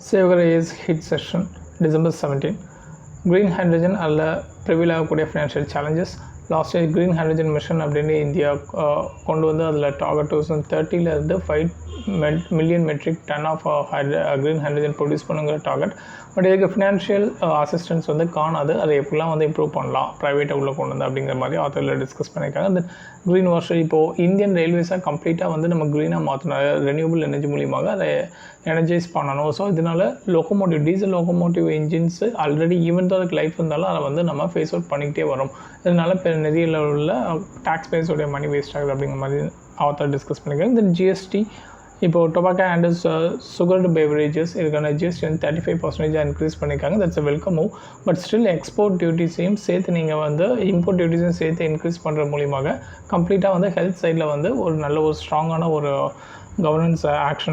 சேவகர் ஏஸ் ஹிட் செஷன் December 17. Green hydrogen அல்ல ப்ரிவில் ஆகக்கூடிய financial challenges. Last year green hydrogen mission அப்படின்னு இந்தியா கொண்டு வந்து அதில் டார்கெட் 2030 இருந்து 5 million metric ton of green hydrogen produce பண்ணுங்கிற டார்கெட். பட் இதுக்கு ஃபினான்ஷியல் அசிஸ்டன்ஸ் வந்து காணாது. அதை எப்படிலாம் வந்து இம்ப்ரூவ் பண்ணலாம், ப்ரைவேட்டை உள்ளே கொண்டு வந்து அப்படிங்கிற மாதிரி ஆத்தரில் டிஸ்கஸ் பண்ணியிருக்காங்க. அந்த க்ரீன் வாஷர் இப்போது இந்தியன் ரயில்வேஸாக கம்ப்ளீட்டாக வந்து நம்ம க்ரீனாக மாற்றணும், ரெனியூபிள் எனர்ஜி மூலியமாக அதை எனர்ஜைஸ் பண்ணணும். ஸோ இதனால் locomotive diesel locomotive engines already even தான் அதுக்கு லைஃப் இருந்தாலும் அதை வந்து நம்ம ஃபேஸ் அவுட் பண்ணிக்கிட்டே வரும். இதனால் நிறைய லெவலில் டேக்ஸ் பேஸோடைய மணி வேஸ்ட் ஆகுது அப்படிங்கிற மாதிரி ஆத்தர் டிஸ்கஸ் பண்ணியிருக்காங்க. தென் ஜிஎஸ்டி இப்போது டொபாக்கோ அண்ட் சுகர்டு பெவரேஜஸ் இதுக்கான ஜிஎஸ்டி வந்து 35% இன்க்ரீஸ் பண்ணியிருக்காங்க. That's a welcome move. But still export டியூட்டிஸையும் சேர்த்து நீங்கள் வந்து இம்போர்ட் டியூட்டிஸையும் சேர்த்து இன்க்ரீஸ் பண்ணுற மூலியமாக கம்ப்ளீட்டாக வந்து ஹெல்த் சைடில் வந்து ஒரு நல்ல ஒரு ஸ்ட்ராங்கான ஒரு கவர்னன்ஸ் ஆக்ஷன்